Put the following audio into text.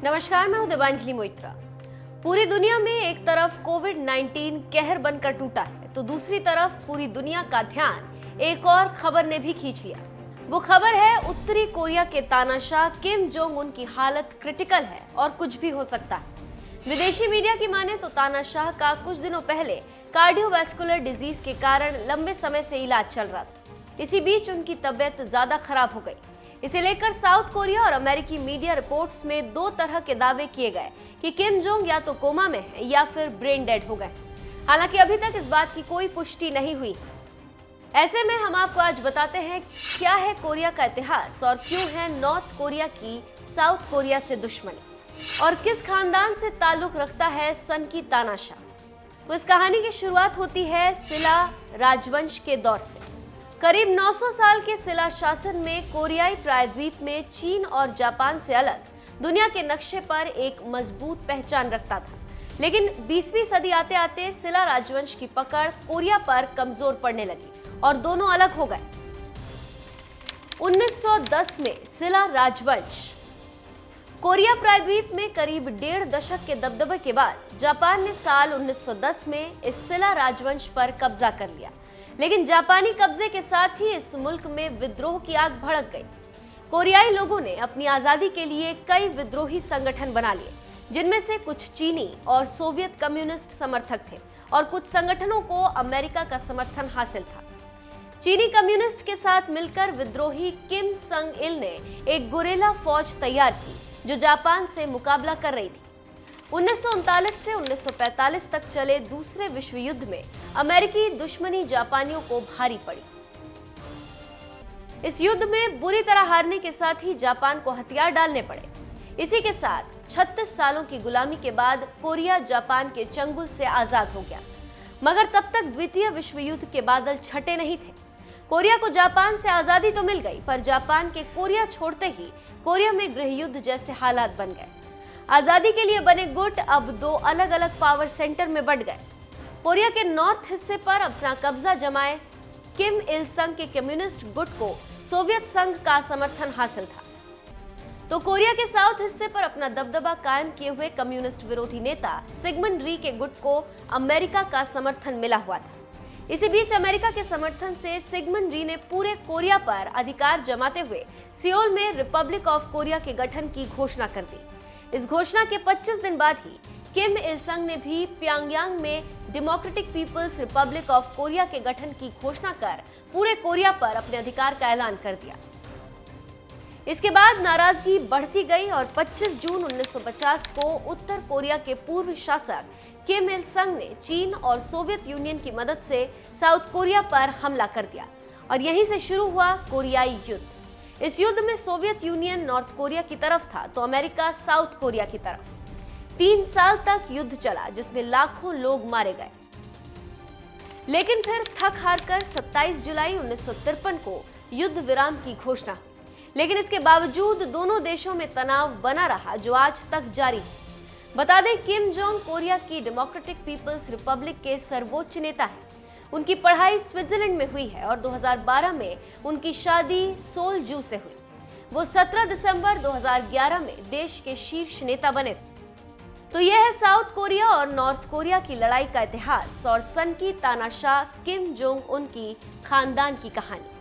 नमस्कार, मैं हूं देवांजलि मोइत्रा। पूरी दुनिया में एक तरफ कोविड-19 कहर बनकर टूटा है तो दूसरी तरफ पूरी दुनिया का ध्यान एक और खबर ने भी खींच लिया। वो खबर है उत्तरी कोरिया के तानाशाह किम जोंग उन की हालत क्रिटिकल है और कुछ भी हो सकता है। विदेशी मीडिया की माने तो तानाशाह का कुछ दिनों पहले कार्डियोवैस्कुलर डिजीज के कारण लंबे समय से इलाज चल रहा था। इसी बीच उनकी तबीयत ज्यादा खराब हो गई। इसे लेकर साउथ कोरिया और अमेरिकी मीडिया रिपोर्ट्स में दो तरह के दावे किए गए कि किम जोंग या तो कोमा में है या फिर ब्रेन डेड हो गए। हालांकि अभी तक इस बात की कोई पुष्टि नहीं हुई। ऐसे में हम आपको आज बताते हैं क्या है कोरिया का इतिहास और क्यों है नॉर्थ कोरिया की साउथ कोरिया से दुश्मनी और किस खानदान से ताल्लुक रखता है सन की तानाशाह। तो इस कहानी की शुरुआत होती है सिला राजवंश के दौर से। करीब 900 साल के सिला शासन में कोरियाई प्रायद्वीप में चीन और जापान से अलग दुनिया के नक्शे पर एक मजबूत पहचान रखता था। लेकिन 20वीं सदी आते आते सिला राजवंश की पकड़ कोरिया पर कमजोर पड़ने लगी और दोनों अलग हो गए। 1910 में सिला राजवंश कोरिया प्रायद्वीप में करीब 1.5 दशक के दबदबे के बाद जापान ने साल 1910 में इस सिला राजवंश पर कब्जा कर लिया। लेकिन जापानी कब्जे के साथ ही इस मुल्क में विद्रोह की आग भड़क गई। कोरियाई लोगों ने अपनी आजादी के लिए कई विद्रोही संगठन बना लिए, जिनमें से कुछ चीनी और सोवियत कम्युनिस्ट समर्थक थे और कुछ संगठनों को अमेरिका का समर्थन हासिल था। चीनी कम्युनिस्ट के साथ मिलकर विद्रोही किम संग इल ने एक गुरेला फौज तैयार की जो जापान से मुकाबला कर रही थी। 1939 से 1945 तक चले दूसरे विश्व युद्ध में अमेरिकी दुश्मनी जापानियों को भारी पड़ी। इस युद्ध में बुरी तरह हारने के साथ ही जापान को हथियार डालने पड़े। इसी के साथ 36 सालों की गुलामी के बाद कोरिया जापान के चंगुल से आजाद हो गया। मगर तब तक द्वितीय विश्व युद्ध के बादल छटे नहीं थे। कोरिया को जापान से आजादी तो मिल गई, पर जापान के कोरिया छोड़ते ही कोरिया में गृह युद्ध जैसे हालात बन गए। आजादी के लिए बने गुट अब दो अलग अलग पावर सेंटर में बंट गए। कोरिया के नॉर्थ हिस्से पर अपना कब्जा जमाए किम इल संग के कम्युनिस्ट गुट को सोवियत संघ का समर्थन हासिल था, तो कोरिया के साउथ हिस्से पर अपना दबदबा कायम किए हुए कम्युनिस्ट विरोधी नेता सिगमंड री के गुट को अमेरिका का समर्थन मिला हुआ था। इसी बीच अमेरिका के समर्थन से सिगमंड री ने पूरे कोरिया पर अधिकार जमाते हुए सियोल में रिपब्लिक ऑफ कोरिया के गठन की घोषणा कर दी। इस घोषणा के 25 दिन बाद ही किम इल संग ने भी प्योंगयांग में Democratic People's Republic of Korea के गठन की घोषणा कर पूरे कोरिया पर अपने अधिकार का ऐलान कर दिया। इसके बाद नाराजगी बढ़ती गई और 25 जून 1950 को उत्तर कोरिया के पूर्व शासक किम इल संग ने चीन और सोवियत यूनियन की मदद से साउथ कोरिया पर हमला कर दिया और यहीं से शुरू हुआ कोरियाई युद्ध। इस युद्ध में सोवियत यूनियन नॉर्थ कोरिया की तरफ था तो अमेरिका साउथ कोरिया की तरफ। 3 साल तक युद्ध चला जिसमें लाखों लोग मारे गए। लेकिन फिर थक हारकर 27 जुलाई 1953 को युद्ध विराम की घोषणा हुई। लेकिन इसके बावजूद दोनों देशों में तनाव बना रहा जो आज तक जारी है। बता दें किम जोंग कोरिया की डेमोक्रेटिक पीपल्स रिपब्लिक के सर्वोच्च नेता हैं। उनकी पढ़ाई स्विट्जरलैंड में हुई है और 2012 में उनकी शादी सोल जू से हुई। वो 17 दिसंबर 2011 में देश के शीर्ष नेता बने थे। तो यह है साउथ कोरिया और नॉर्थ कोरिया की लड़ाई का इतिहास और सन की तानाशाह किम जोंग उन की खानदान की कहानी।